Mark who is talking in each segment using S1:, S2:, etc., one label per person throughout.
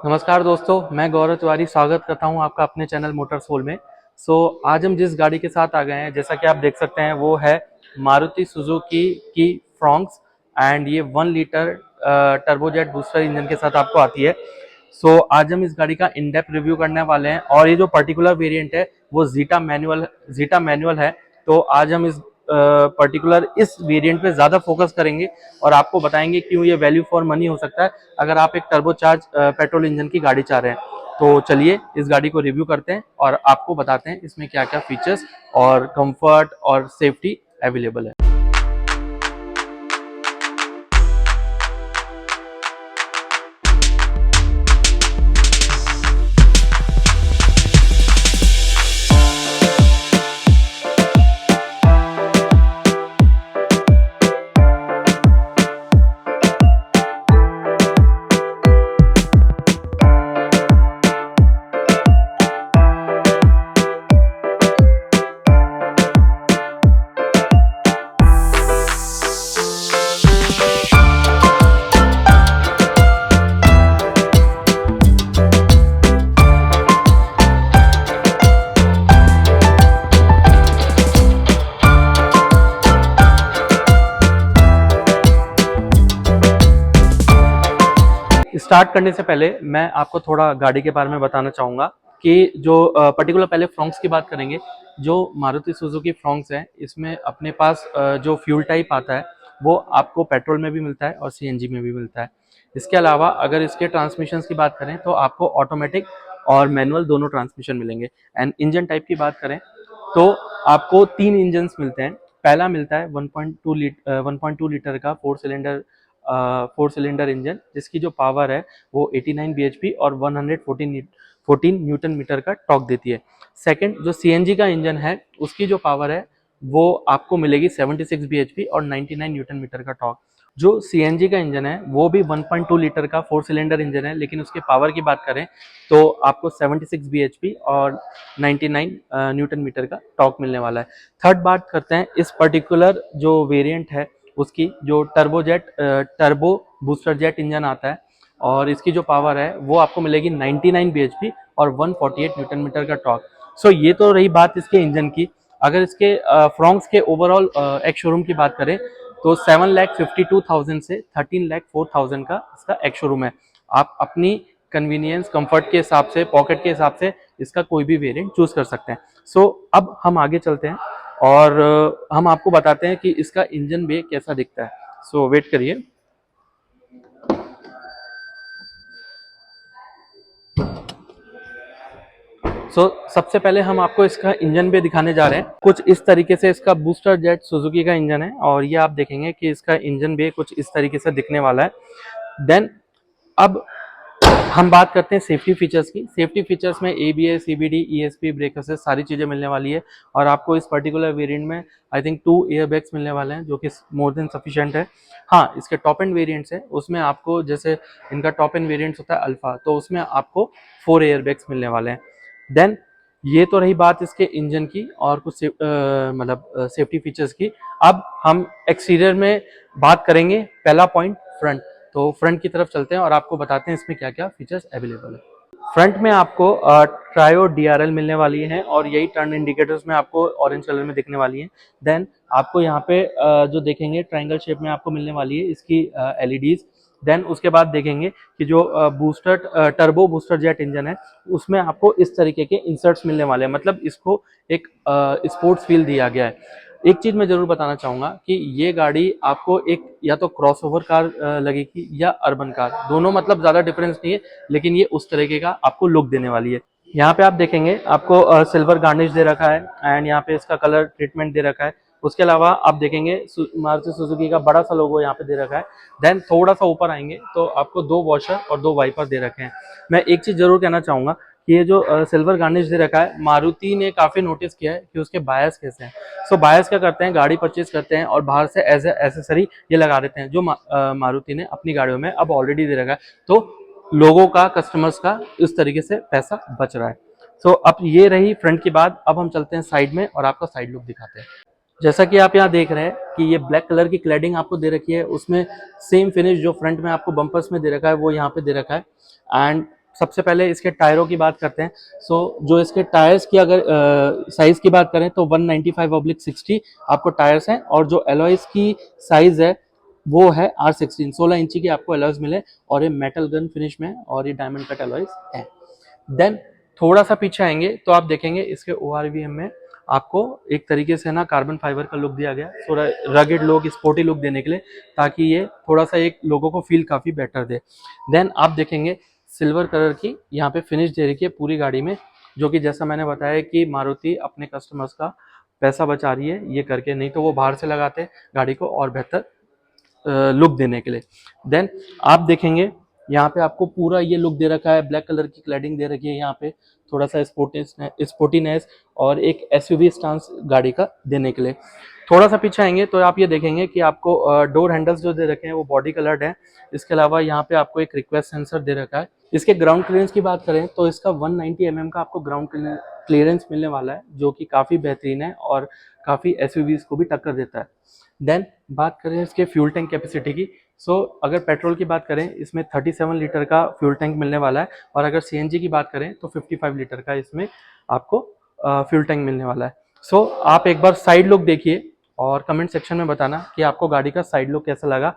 S1: नमस्कार दोस्तों, मैं गौरव तिवारी स्वागत करता हूं आपका अपने चैनल मोटर सोल में। आज हम जिस गाड़ी के साथ आ गए हैं, जैसा कि आप देख सकते हैं, वो है मारुति सुजुकी की फ्रॉन्क्स एंड ये 1 लीटर टर्बोजेट बूस्टर इंजन के साथ आपको आती है। आज हम इस गाड़ी का इन डेप्थ रिव्यू करने वाले हैं और ये जो पर्टिकुलर वेरिएंट है वो जीटा मैनुअल है। तो आज हम इस पर्टिकुलर इस वेरिएंट पे ज़्यादा फोकस करेंगे और आपको बताएंगे क्यों ये वैल्यू फॉर मनी हो सकता है अगर आप एक टर्बोचार्ज पेट्रोल इंजन की गाड़ी चाह रहे हैं। तो चलिए इस गाड़ी को रिव्यू करते हैं और आपको बताते हैं इसमें क्या क्या फीचर्स और कंफर्ट और सेफ्टी अवेलेबल है। स्टार्ट करने से पहले मैं आपको थोड़ा गाड़ी के बारे में बताना चाहूँगा कि जो पर्टिकुलर पहले फ्रॉन्क्स की बात करेंगे। जो मारुति सुजुकी फ्रॉन्क्स है, इसमें अपने पास जो फ्यूल टाइप आता है वो आपको पेट्रोल में भी मिलता है और सीएनजी में भी मिलता है। इसके अलावा अगर इसके ट्रांसमिशंस की बात करें तो आपको ऑटोमेटिक और मैनुअल दोनों ट्रांसमिशन मिलेंगे। एंड इंजन टाइप की बात करें तो आपको 3 इंजन्स मिलते हैं। पहला मिलता है 1.2 लीटर का 4 सिलेंडर इंजन, जिसकी जो पावर है वो 89 bhp और 114 न्यूटन मीटर का टॉर्क देती है। सेकंड, जो सीएनजी का इंजन है उसकी जो पावर है वो आपको मिलेगी 76 bhp और 99 न्यूटन मीटर का टॉर्क। जो सीएनजी का इंजन है वो भी 1.2 लीटर का 4 सिलेंडर इंजन है, लेकिन उसके पावर की बात करें तो आपको 76 bhp और 99 न्यूटन मीटर का टॉर्क मिलने वाला है। थर्ड बात करते हैं इस पर्टिकुलर जो वेरिएंट है उसकी, जो टर्बो बूस्टर जेट इंजन आता है और इसकी जो पावर है वो आपको मिलेगी 99 bhp और 148 न्यूटन मीटर का टॉर्क। ये तो रही बात इसके इंजन की। अगर इसके फ्रॉन्क्स के ओवरऑल एक्स शोरूम की बात करें तो 7,52,000 से 13,04,000 का इसका एक्स शोरूम है। आप अपनी कन्वीनियंस, कंफर्ट के हिसाब से, पॉकेट के हिसाब से इसका कोई भी वेरिएंट चूज कर सकते हैं। अब हम आगे चलते हैं और हम आपको बताते हैं कि इसका इंजन बे कैसा दिखता है। वेट करिए। सबसे पहले हम आपको इसका इंजन बे दिखाने जा रहे हैं। कुछ इस तरीके से इसका बूस्टर जेट सुजुकी का इंजन है और ये आप देखेंगे कि इसका इंजन बे कुछ इस तरीके से दिखने वाला है। देन अब हम बात करते हैं सेफ्टी फीचर्स की। सेफ्टी फीचर्स में ABS, CBD, ESP, brake assist सारी चीज़ें मिलने वाली है और आपको इस पर्टिकुलर वेरिएंट में आई थिंक 2 एयरबैग्स मिलने वाले हैं, जो कि मोर देन सफिशिएंट है। हाँ, इसके टॉप एंड वेरिएंट्स है उसमें आपको, जैसे इनका टॉप एंड वेरिएंट्स होता है अल्फा, तो उसमें आपको 4 एयरबैग्स मिलने वाले हैं। देन ये तो रही बात इसके इंजन की और कुछ सेफ्टी फीचर्स की। अब हम एक्सटीरियर में बात करेंगे। पहला पॉइंट फ्रंट। तो फ्रंट की तरफ चलते हैं और आपको बताते हैं इसमें क्या क्या फीचर्स अवेलेबल है। फ्रंट में आपको ट्रायो डीआरएल मिलने वाली है और यही टर्न इंडिकेटर्स में आपको ऑरेंज कलर में दिखने वाली है। देन आपको यहाँ पे जो देखेंगे ट्रायंगल शेप में आपको मिलने वाली है इसकी एलईडीज। देन उसके बाद देखेंगे कि जो टर्बो बूस्टर जेट इंजन है उसमें आपको इस तरीके के इंसर्ट्स मिलने वाले हैं, मतलब इसको एक स्पोर्ट्स फील दिया गया है। एक चीज मैं जरूर बताना चाहूंगा कि ये गाड़ी आपको एक या तो क्रॉसओवर कार लगेगी या अर्बन कार, दोनों मतलब ज्यादा डिफरेंस नहीं है, लेकिन ये उस तरीके का आपको लुक देने वाली है। यहाँ पे आप देखेंगे आपको सिल्वर गार्निश दे रखा है एंड यहाँ पे इसका कलर ट्रीटमेंट दे रखा है। उसके अलावा आप देखेंगे मारुति सुजुकी का बड़ा सा लोगो यहाँ पे दे रखा है। देन थोड़ा सा ऊपर आएंगे तो आपको 2 वॉशर और 2 वाइपर दे रखे हैं। मैं एक चीज जरूर कहना चाहूंगा कि ये जो सिल्वर गार्निश दे रखा है, मारुति ने काफी नोटिस किया है कि उसके बायस कैसे हैं। बायस क्या करते हैं, गाड़ी परचेज करते हैं और बाहर से एज ए एसेसरी ये लगा देते हैं, जो मारुति ने अपनी गाड़ियों में अब ऑलरेडी दे रखा है। तो लोगों का, कस्टमर्स का इस तरीके से पैसा बच रहा है। अब ये रही फ्रंट की बात। अब हम चलते हैं साइड में और आपका साइड लुक दिखाते हैं। जैसा कि आप यहाँ देख रहे हैं कि ये ब्लैक कलर की क्लैडिंग आपको दे रखी है, उसमें सेम फिनिश जो फ्रंट में आपको बम्पर्स में दे रखा है वो यहाँ पे दे रखा है। एंड सबसे पहले इसके टायरों की बात करते हैं। जो इसके टायर्स की अगर साइज की बात करें तो 195/60 आपको टायर्स हैं, और जो एलॉयज की साइज है वो है R16, 16 इंची की आपको एलॉयज मिले, और ये मेटल गन फिनिश में, और ये डायमंड कट एलॉयज है। देन थोड़ा सा पीछे आएंगे तो आप देखेंगे इसके ORVM में आपको एक तरीके से ना कार्बन फाइबर का लुक दिया गया, थोड़ा रगेड लुक, स्पोर्टी लुक देने के लिए, ताकि ये थोड़ा सा एक लोगों को फील काफी बेटर दे। देन आप देखेंगे सिल्वर कलर की यहाँ पे फिनिश दे रखी है पूरी गाड़ी में, जो कि जैसा मैंने बताया कि मारुति अपने कस्टमर्स का पैसा बचा रही है ये करके, नहीं तो वो बाहर से लगाते गाड़ी को और बेहतर लुक देने के लिए। देन आप देखेंगे यहाँ पे आपको पूरा ये लुक दे रखा है, ब्लैक कलर की क्लैडिंग दे रखी है यहाँ पे, थोड़ा सा स्पोर्टीनेस और एक एसयूवी स्टांस गाड़ी का देने के लिए। थोड़ा सा पीछे आएंगे तो आप ये देखेंगे कि आपको डोर हैंडल्स जो दे रखे हैं वो बॉडी कलर्ड है। इसके अलावा यहाँ पे आपको एक रिक्वेस्ट सेंसर दे रखा है। इसके ग्राउंड क्लियरेंस की बात करें तो इसका 190 mm का आपको ग्राउंड क्लियरेंस मिलने वाला है, जो कि काफ़ी बेहतरीन है और काफ़ी एसयूवीज को भी टक्कर देता है। देन बात करें इसके फ्यूल टैंक कैपेसिटी की, अगर पेट्रोल की बात करें इसमें 37 लीटर का फ्यूल टैंक मिलने वाला है, और अगर सीएनजी की बात करें तो 55 लीटर का इसमें आपको फ्यूल टैंक मिलने वाला है। आप एक बार साइड लुक देखिए और कमेंट सेक्शन में बताना कि आपको गाड़ी का साइड लुक कैसा लगा।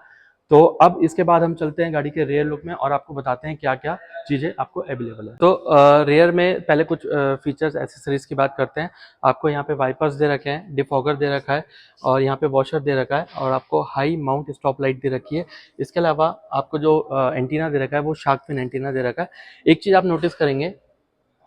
S1: तो अब इसके बाद हम चलते हैं गाड़ी के रेयर लुक में और आपको बताते हैं क्या क्या चीज़ें आपको अवेलेबल है। रेयर में पहले कुछ फीचर्स एसेसरीज की बात करते हैं। आपको यहाँ पे वाइपर्स दे रखे हैं, डिफॉगर दे रखा है, और यहाँ पे वॉशर दे रखा है, और आपको हाई माउंट स्टॉप लाइट दे रखी है। इसके अलावा आपको जो एंटीना दे रखा है वो शार्क फिन एंटीना दे रखा है। एक चीज़ आप नोटिस करेंगे,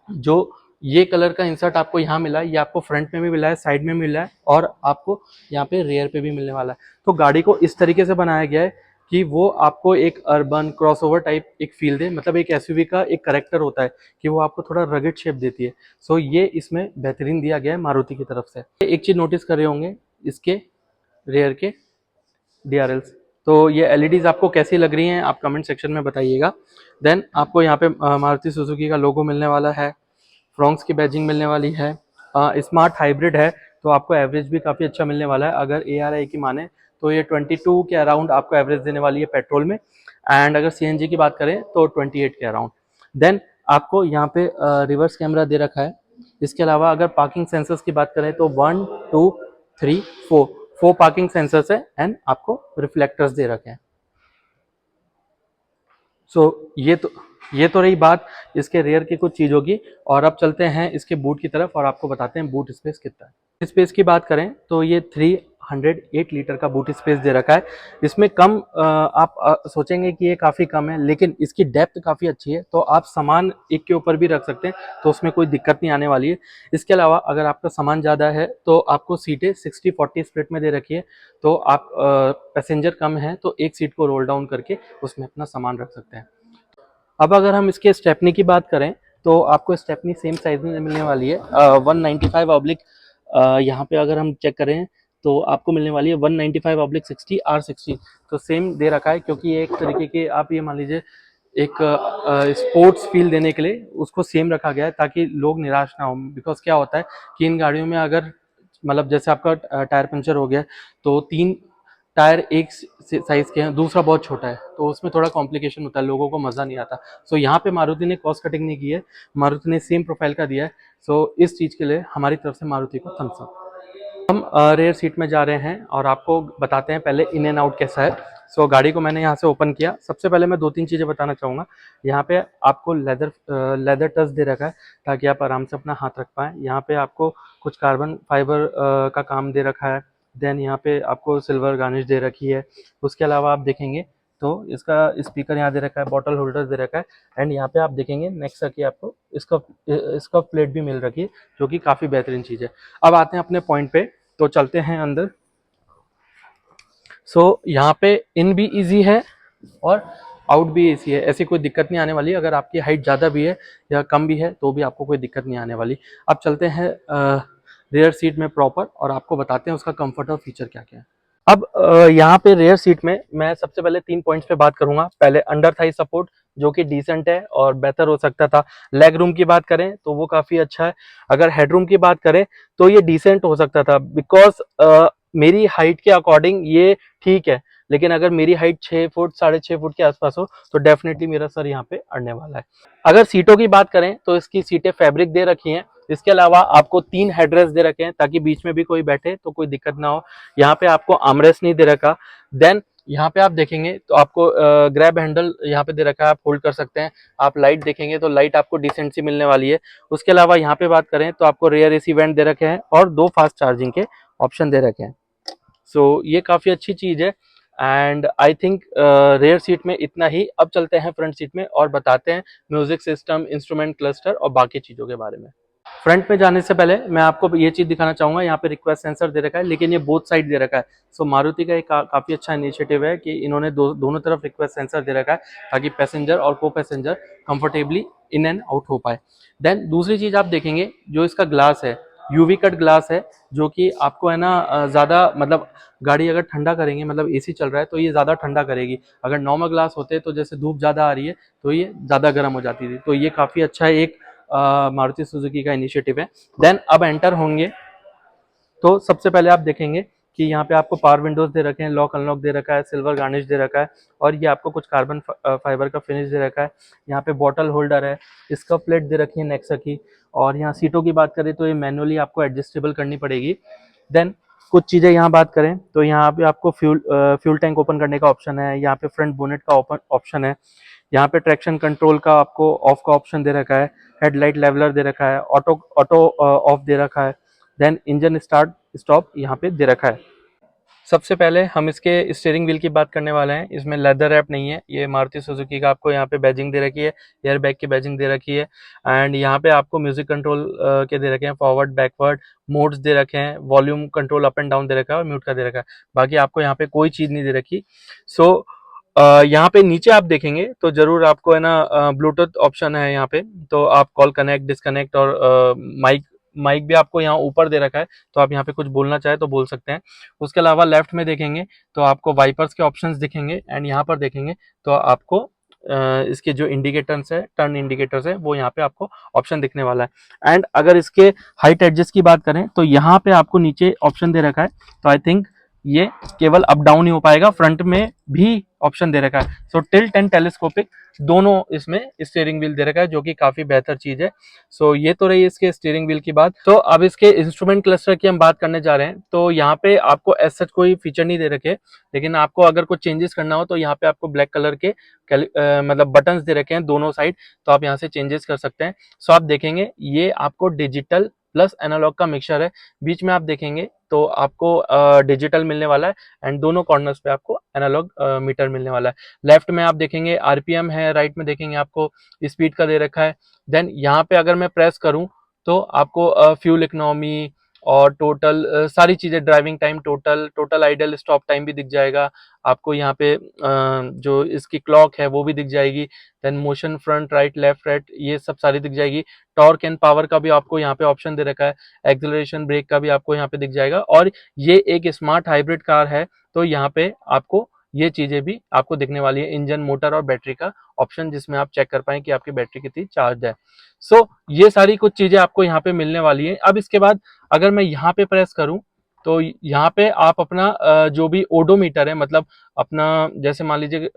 S1: जो ये कलर का इंसर्ट आपको यहाँ मिला है, ये आपको फ्रंट में भी मिला है, साइड में मिला है, और आपको यहाँ पे रेयर पे भी मिलने वाला है। तो गाड़ी को इस तरीके से बनाया गया है कि वो आपको एक अर्बन क्रॉसओवर टाइप एक फील दे, मतलब एक एसयूवी का एक करेक्टर होता है कि वो आपको थोड़ा रगेड शेप देती है। ये इसमें बेहतरीन दिया गया है मारुति की तरफ से। एक चीज़ नोटिस कर रहे होंगे इसके रेयर के DRLs, तो ये LEDs आपको कैसी लग रही हैं आप कमेंट सेक्शन में बताइएगा। देन आपको यहाँ पे मारुति सुजुकी का लोगो मिलने वाला है, फ्रॉन्क्स की बैजिंग मिलने वाली है, स्मार्ट हाइब्रिड है तो आपको एवरेज भी काफ़ी अच्छा मिलने वाला है। अगर ARI की माने तो ये 22 के अराउंड आपको एवरेज देने वाली है पेट्रोल में, एंड अगर CNG की बात करें तो 28 के अराउंड। देन आपको यहाँ पे रिवर्स कैमरा दे रखा है। इसके अलावा अगर पार्किंग सेंसर्स की बात करें तो 1 2 3 4 पार्किंग सेंसर्स है, एंड आपको रिफ्लेक्टर्स दे रखे हैं। ये तो रही बात इसके रेयर की कुछ चीज़ों की, और अब चलते हैं इसके बूट की तरफ और आपको बताते हैं बूट स्पेस कितना है। स्पेस की बात करें तो ये 308 लीटर का बूट स्पेस दे रखा है। इसमें कम आप सोचेंगे कि ये काफ़ी कम है, लेकिन इसकी डेप्थ काफ़ी अच्छी है, तो आप सामान एक के ऊपर भी रख सकते हैं, तो उसमें कोई दिक्कत नहीं आने वाली है। इसके अलावा अगर आपका सामान ज़्यादा है तो आपको सीटें 60-40 स्प्लिट में दे रखी है, तो आप पैसेंजर कम है तो एक सीट को रोल डाउन करके उसमें अपना सामान रख सकते हैं। अब अगर हम इसके स्टेपनी की बात करें तो आपको स्टेपनी सेम साइज में मिलने वाली है 195 यहाँ पे अगर हम चेक करें तो आपको मिलने वाली है 195/60 R16। तो सेम दे रखा है, क्योंकि ये एक तरीके के आप ये मान लीजिए एक स्पोर्ट्स फील देने के लिए उसको सेम रखा गया है, ताकि लोग निराश ना हो। बिकॉज क्या होता है कि इन गाड़ियों में अगर मतलब जैसे आपका टायर पंचर हो गया तो 3 टायर एक साइज के हैं, दूसरा बहुत छोटा है, तो उसमें थोड़ा कॉम्प्लिकेशन होता है, लोगों को मज़ा नहीं आता। यहाँ पे मारुति ने कॉस्ट कटिंग नहीं की है, मारुति ने सेम प्रोफाइल का दिया है। इस चीज़ के लिए हमारी तरफ से मारुति को थम्स अप। हम रेयर सीट में जा रहे हैं और आपको बताते हैं पहले इन एंड आउट कैसा है। गाड़ी को मैंने यहाँ से ओपन किया। सबसे पहले मैं 2-3 चीज़ें बताना चाहूँगा। यहाँ पे आपको लेदर टच दे रखा है ताकि आप आराम से अपना हाथ रख पाएँ। यहाँ पे आपको कुछ कार्बन फाइबर का काम दे रखा है। देन यहाँ पे आपको सिल्वर गार्निश दे रखी है। उसके अलावा आप देखेंगे तो इसका स्पीकर यहाँ दे रखा है, बॉटल होल्डर दे रखा है, एंड यहाँ पे आप देखेंगे नेक्सा की आपको इसका प्लेट भी मिल रखी है, जो कि काफ़ी बेहतरीन चीज़ है। अब आते हैं अपने पॉइंट पे, तो चलते हैं अंदर। यहाँ पे इन भी इजी है और आउट भी इजी है, ऐसी कोई दिक्कत नहीं आने वाली। अगर आपकी हाइट ज़्यादा भी है या कम भी है तो भी आपको कोई दिक्कत नहीं आने वाली। अब चलते हैं रेयर सीट में प्रॉपर और आपको बताते हैं उसका कंफर्ट और फीचर क्या क्या है। अब यहाँ पे रेयर सीट में मैं सबसे पहले 3 पॉइंट्स पे बात करूंगा। पहले अंडर थाई सपोर्ट, जो कि डिसेंट है और बेहतर हो सकता था। लेग रूम की बात करें तो वो काफ़ी अच्छा है। अगर हेडरूम की बात करें तो ये डिसेंट हो सकता था, बिकॉज मेरी हाइट के अकॉर्डिंग ये ठीक है, लेकिन अगर मेरी हाइट 6 फुट 6.5 फुट के आसपास हो तो डेफिनेटली मेरा सर यहाँ पे अड़ने वाला है। अगर सीटों की बात करें तो इसकी सीटें फैब्रिक दे रखी हैं। इसके अलावा आपको 3 हेडरेस्ट दे रखे हैं ताकि बीच में भी कोई बैठे तो कोई दिक्कत ना हो। यहाँ पे आपको आर्मरेस्ट नहीं दे रखा। देन यहाँ पे आप देखेंगे तो आपको ग्रैब हैंडल यहाँ पे दे रखा है, आप होल्ड कर सकते हैं। आप लाइट देखेंगे तो लाइट आपको डिसेंट सी मिलने वाली है। उसके अलावा यहाँ पे बात करें तो आपको रेयर एसी वेंट दे रखे हैं और 2 फास्ट चार्जिंग के ऑप्शन दे रखे हैं। सो ये काफ़ी अच्छी चीज़ है and I think rare seat में इतना ही। अब चलते हैं फ्रंट सीट में और बताते हैं म्यूजिक सिस्टम, इंस्ट्रूमेंट क्लस्टर और बाकी चीज़ों के बारे में। फ्रंट में जाने से पहले मैं आपको ये चीज़ दिखाना चाहूँगा, यहाँ पे रिक्वेस्ट सेंसर दे रखा है लेकिन ये बोथ साइड दे रखा है। सो मारुति का एक काफ़ी अच्छा इनिशिएटिव है कि इन्होंने दोनों तरफ रिक्वेस्ट सेंसर दे रखा है ताकि पैसेंजर और को passenger comfortably in and out हो पाए। देन दूसरी चीज़ आप देखेंगे जो इसका ग्लास है, यूवी कट ग्लास है, जो कि आपको है ना ज़्यादा मतलब गाड़ी अगर ठंडा करेंगे, मतलब एसी चल रहा है तो ये ज़्यादा ठंडा करेगी। अगर नॉर्मल ग्लास होते तो जैसे धूप ज़्यादा आ रही है तो ये ज़्यादा गर्म हो जाती थी। तो ये काफ़ी अच्छा एक मारुति सुजुकी का इनिशिएटिव है। देन अब एंटर होंगे तो सबसे पहले आप देखेंगे कि यहाँ पे आपको पावर विंडोज दे रखे हैं, लॉक अनलॉक दे रखा है, सिल्वर गार्निश दे रखा है और ये आपको कुछ कार्बन फाइबर का फिनिश दे रखा है। यहाँ पे बॉटल होल्डर है, स्कफ प्लेट दे रखी है नेक्सा की। और यहाँ सीटों की बात करें तो ये मैनुअली आपको एडजस्टेबल करनी पड़ेगी। देन कुछ चीज़ें यहाँ बात करें तो यहाँ पे आपको फ्यूल टैंक ओपन करने का ऑप्शन है, यहाँ पे फ्रंट बोनेट का ओपन ऑप्शन है, यहाँ पे ट्रैक्शन कंट्रोल का आपको ऑफ का ऑप्शन दे रखा है, हेडलाइट लेवलर दे रखा है, ऑटो ऑटो ऑफ दे रखा है। देन इंजन स्टार्ट स्टॉप यहाँ पे दे रखा है। सबसे पहले हम इसके स्टीयरिंग व्हील की बात करने वाले हैं। इसमें लेदर रैप नहीं है, ये मारुति सुजुकी का आपको यहाँ पे बैजिंग दे रखी है, एयर बैग की बैजिंग दे रखी है एंड यहाँ पे आपको म्यूजिक कंट्रोल के दे रखे हैं, फॉरवर्ड बैकवर्ड मोड्स दे रखे हैं, volume control up and down दे रखा है और म्यूट का दे रखा है। बाकी आपको यहाँ पे कोई चीज़ नहीं दे रखी। सो यहाँ पे नीचे आप देखेंगे तो जरूर आपको है ना ब्लूटूथ ऑप्शन है यहाँ पे, तो आप कॉल कनेक्ट, डिस्कनेक्ट और माइक माइक भी आपको यहाँ ऊपर दे रखा है, तो आप यहाँ पे कुछ बोलना चाहे तो बोल सकते हैं। उसके अलावा लेफ्ट में देखेंगे तो आपको वाइपर्स के ऑप्शंस दिखेंगे एंड यहाँ पर देखेंगे तो आपको इसके जो इंडिकेटर्स है, टर्न इंडिकेटर्स है, वो यहाँ पे आपको ऑप्शन दिखने वाला है। एंड अगर इसके हाइट एडजस्ट की बात करें तो यहाँ पे आपको नीचे ऑप्शन दे रखा है, तो आई थिंक ये केवल अप डाउन ही हो पाएगा, फ्रंट में भी ऑप्शन दे रखा है। सो टिल्ट एंड टेलीस्कोपिक दोनों इसमें स्टीयरिंग व्हील दे रखा है, जो कि काफी बेहतर चीज है। सो ये तो रही इसके स्टीयरिंग व्हील की बात। तो अब इसके इंस्ट्रूमेंट क्लस्टर की हम बात करने जा रहे हैं। तो यहाँ पे आपको ऐसा कोई फीचर नहीं दे रखे, लेकिन आपको अगर कुछ चेंजेस करना हो तो यहाँ पे आपको ब्लैक कलर के मतलब बटन्स दे रखे हैं दोनों साइड, तो आप यहाँ से चेंजेस कर सकते हैं। सो आप देखेंगे ये आपको डिजिटल प्लस एनालॉग का मिक्सचर है। बीच में आप देखेंगे तो आपको डिजिटल मिलने वाला है एंड दोनों कॉर्नर्स पे आपको एनालॉग मीटर मिलने वाला है। लेफ्ट में आप देखेंगे आरपीएम है, राइट में देखेंगे आपको स्पीड का दे रखा है। देन यहाँ पे अगर मैं प्रेस करूँ तो आपको फ्यूल इकोनॉमी और टोटल सारी चीज़ें, driving time, total idle stop time भी दिख जाएगा आपको। यहाँ पे जो इसकी क्लॉक है वो भी दिख जाएगी। Then motion front right left right ये सब सारी दिख जाएगी। टॉर्क एंड पावर का भी आपको यहाँ पे ऑप्शन दे रखा है, एक्सेलरेशन ब्रेक का भी आपको यहाँ पे दिख जाएगा। और ये एक स्मार्ट हाइब्रिड कार है, तो यहाँ पे आपको ये चीजें भी आपको दिखने वाली है, इंजन, मोटर और बैटरी का ऑप्शन, जिसमें आप चेक कर पाए कि आपकी बैटरी कितनी चार्ज है। सो ये सारी कुछ चीजें आपको यहाँ पे मिलने वाली है। अब इसके बाद अगर मैं यहाँ पे प्रेस करूँ तो यहाँ पे आप अपना जो भी ओडोमीटर है, मतलब अपना जैसे मान लीजिए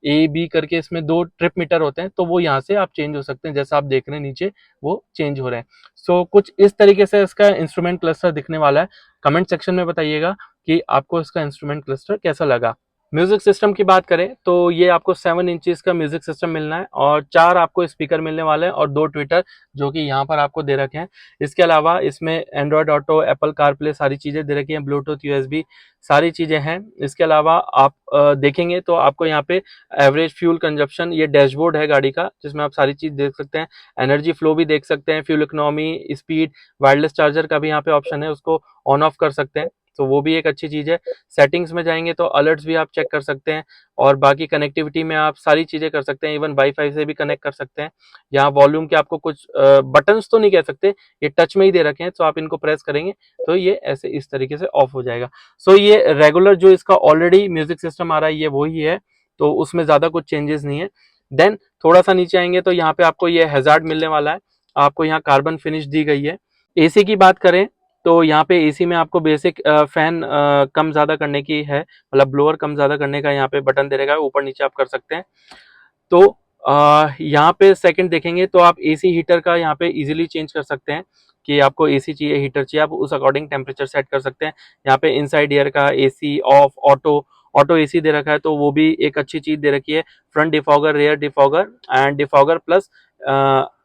S1: ए बी करके इसमें 2 ट्रिप मीटर होते हैं, तो वो यहाँ से आप चेंज हो सकते हैं, जैसा आप देख रहे हैं नीचे वो चेंज हो रहे हैं। सो कुछ इस तरीके से इसका इंस्ट्रूमेंट क्लस्टर दिखने वाला है। कमेंट सेक्शन में बताइएगा कि आपको इसका इंस्ट्रूमेंट क्लस्टर कैसा लगा। म्यूजिक सिस्टम की बात करें तो ये आपको 7 इंचेस का म्यूजिक सिस्टम मिलना है और 4 आपको स्पीकर मिलने वाले हैं और 2 ट्विटर जो कि यहाँ पर आपको दे रखे हैं। इसके अलावा इसमें एंड्रॉयड ऑटो, एप्पल कारप्ले सारी चीज़ें दे रखी हैं, ब्लूटूथ, यूएसबी सारी चीज़ें हैं। इसके अलावा आप देखेंगे तो आपको यहाँ पे एवरेज फ्यूल कंजप्शन, ये डैशबोर्ड है गाड़ी का, जिसमें आप सारी चीज़ देख सकते हैं, एनर्जी फ्लो भी देख सकते हैं, fuel economy, speed, wireless charger का भी यहाँ पे ऑप्शन है, उसको ऑन ऑफ कर सकते हैं, तो वो भी एक अच्छी चीज़ है। सेटिंग्स में जाएंगे तो अलर्ट्स भी आप चेक कर सकते हैं और बाकी कनेक्टिविटी में आप सारी चीज़ें कर सकते हैं, इवन वाईफाई से भी कनेक्ट कर सकते हैं। यहाँ वॉल्यूम के आपको कुछ बटन्स तो नहीं कह सकते, ये टच में ही दे रखे हैं, तो आप इनको प्रेस करेंगे तो ये ऐसे इस तरीके से ऑफ हो जाएगा। सो ये रेगुलर जो इसका ऑलरेडी म्यूजिक सिस्टम आ रहा है ये वही है, तो उसमें ज़्यादा कुछ चेंजेस नहीं है। देन थोड़ा सा नीचे आएंगे तो यहाँ पे आपको ये हैजार्ड मिलने वाला है, आपको यहाँ कार्बन फिनिश दी गई है। एसी की बात करें तो यहाँ पे एसी में आपको बेसिक फैन कम ज़्यादा करने की है, मतलब ब्लोअर कम ज़्यादा करने का यहाँ पे बटन दे रखा है, ऊपर नीचे आप कर सकते हैं। तो यहाँ पे सेकंड देखेंगे तो आप एसी हीटर का यहाँ पे इजीली चेंज कर सकते हैं कि आपको एसी चाहिए, हीटर चाहिए, आप उस अकॉर्डिंग टेम्परेचर सेट कर सकते हैं। यहाँ पे इनसाइड ईयर का AC off, auto, auto AC दे रखा है, तो वो भी एक अच्छी चीज दे रखी है। Front defogger, rear defogger and defogger plus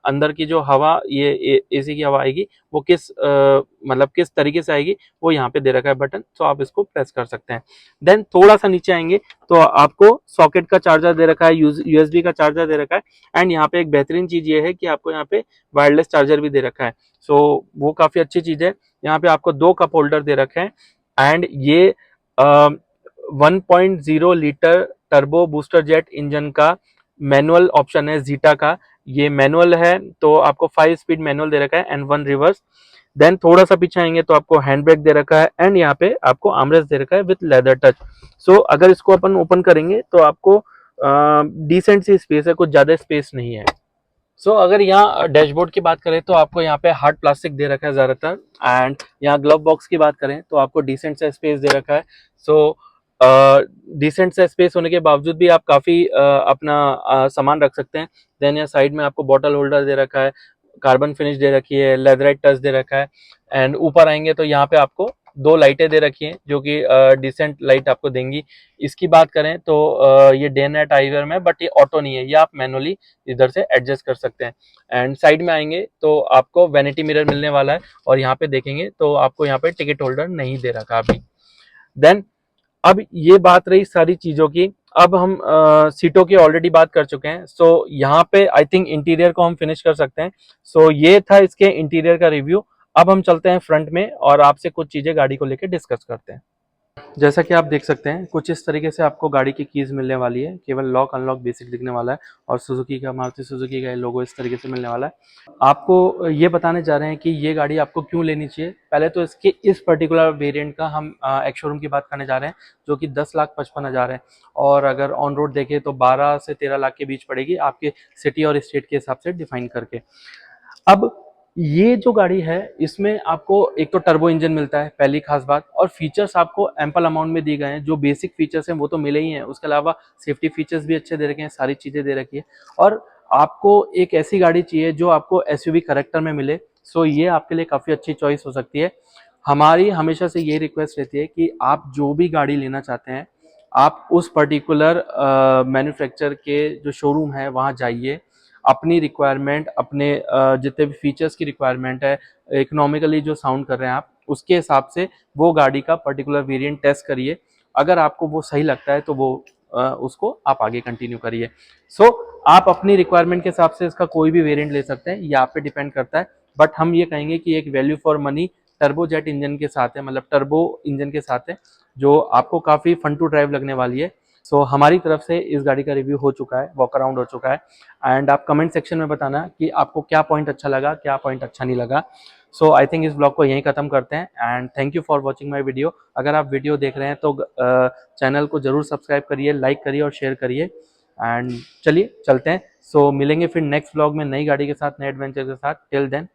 S1: अंदर की जो हवा, ये एसी की हवा आएगी वो किस मतलब किस तरीके से आएगी वो यहाँ पे दे रखा है बटन, तो आप इसको प्रेस कर सकते हैं। देन थोड़ा सा नीचे आएंगे तो आपको सॉकेट का चार्जर दे रखा है, यूएसबी का चार्जर दे रखा है एंड यहाँ पे एक बेहतरीन चीज ये है कि आपको यहाँ पे वायरलेस चार्जर भी दे रखा है, सो वो काफी अच्छी चीज है। यहाँ पे आपको 2 कप होल्डर दे रखे हैं एंड ये 1.0 litre turbo booster jet engine का मैनुअल ऑप्शन है, जीटा का ये मैनुअल है, तो आपको 5 स्पीड मैनुअल दे रखा है एंड 1 रिवर्स। देन थोड़ा सा पीछे आएंगे तो आपको हैंड ब्रेक दे रखा है एंड यहाँ पे आपको आर्मरेस्ट दे रखा है विथ लेदर टच। सो अगर इसको अपन ओपन करेंगे तो आपको डिसेंट सी स्पेस है, कुछ ज्यादा स्पेस नहीं है। सो अगर यहाँ डैशबोर्ड की बात करें तो आपको यहाँ पे हार्ड प्लास्टिक दे रखा है ज्यादातर एंड यहाँ ग्लव बॉक्स की बात करें तो आपको डिसेंट सा स्पेस दे रखा है। सो डिसेंट सा स्पेस होने के बावजूद भी आप काफी अपना सामान रख सकते हैं। देन यहाँ साइड में आपको बॉटल होल्डर दे रखा है, कार्बन फिनिश दे रखी है, लेदराइट टच दे रखा है एंड ऊपर आएंगे तो यहाँ पे आपको 2 लाइटें दे रखी हैं जो कि डिसेंट लाइट आपको देंगी। इसकी बात करें तो ये डे नाइट आइवर में, बट ये ऑटो नहीं है, ये आप मैनुअली इधर से एडजस्ट कर सकते हैं। एंड साइड में आएंगे तो आपको वैनिटी मिरर मिलने वाला है और यहाँ पे देखेंगे तो आपको यहाँ पे टिकट होल्डर नहीं दे रखा अभी। देन अब ये बात रही सारी चीजों की, अब हम सीटों की ऑलरेडी बात कर चुके हैं। सो यहाँ पे आई थिंक इंटीरियर को हम फिनिश कर सकते हैं। सो ये था इसके इंटीरियर का रिव्यू। अब हम चलते हैं फ्रंट में और आपसे कुछ चीजें गाड़ी को लेकर डिस्कस करते हैं। जैसा कि आप देख सकते हैं कुछ इस तरीके से आपको गाड़ी की कीज मिलने वाली है, केवल लॉक अनलॉक बेसिक दिखने वाला है और सुजुकी का, मारुति सुजुकी का लोगो इस तरीके से मिलने वाला है। आपको ये बताने जा रहे हैं कि ये गाड़ी आपको क्यों लेनी चाहिए। पहले तो इसके इस पर्टिकुलर वेरिएंट का हम एक्स शोरूम की बात करने जा रहे हैं जो कि 10,55,000 है और अगर ऑन रोड देखें तो 12 से 13 लाख के बीच पड़ेगी आपके सिटी और स्टेट के हिसाब से डिफाइन करके। अब ये जो गाड़ी है इसमें आपको एक तो टर्बो इंजन मिलता है, पहली खास बात, और फीचर्स आपको एम्पल अमाउंट में दिए गए हैं। जो बेसिक फीचर्स हैं वो तो मिले ही हैं, उसके अलावा सेफ्टी फीचर्स भी अच्छे दे रखे हैं, सारी चीजें दे रखी है। और आपको एक ऐसी गाड़ी चाहिए जो आपको एसयूवी करैक्टर में मिले, सो ये आपके लिए काफी अच्छी चॉइस हो सकती है। हमारी हमेशा से ये रिक्वेस्ट रहती है कि आप जो भी गाड़ी लेना चाहते हैं आप उस पर्टिकुलर मैन्युफैक्चर के जो शोरूम है वहाँ जाइए, अपनी रिक्वायरमेंट, अपने जितने भी फीचर्स की रिक्वायरमेंट है, इकोनॉमिकली जो साउंड कर रहे हैं आप, उसके हिसाब से वो गाड़ी का पर्टिकुलर वेरिएंट टेस्ट करिए। अगर आपको वो सही लगता है तो वो उसको आप आगे कंटिन्यू करिए। सो आप अपनी रिक्वायरमेंट के हिसाब से इसका कोई भी वेरिएंट ले सकते हैं, ये आप पे डिपेंड करता है। बट हम ये कहेंगे कि एक value for money turbo jet engine के साथ है, मतलब टर्बो इंजन के साथ है, जो आपको काफ़ी फन टू ड्राइव लगने वाली है। सो हमारी तरफ से इस गाड़ी का रिव्यू हो चुका है, वॉक अराउंड हो चुका है एंड आप कमेंट सेक्शन में बताना कि आपको क्या पॉइंट अच्छा लगा, क्या पॉइंट अच्छा नहीं लगा। सो आई थिंक इस ब्लॉग को यहीं खत्म करते हैं and thank you for watching my video. अगर आप वीडियो देख रहे हैं तो चैनल को जरूर सब्सक्राइब करिए, लाइक करिए और शेयर करिए एंड चलिए चलते हैं। सो मिलेंगे फिर नेक्स्ट ब्लॉग में नई गाड़ी के साथ, नए एडवेंचर के साथ। Till then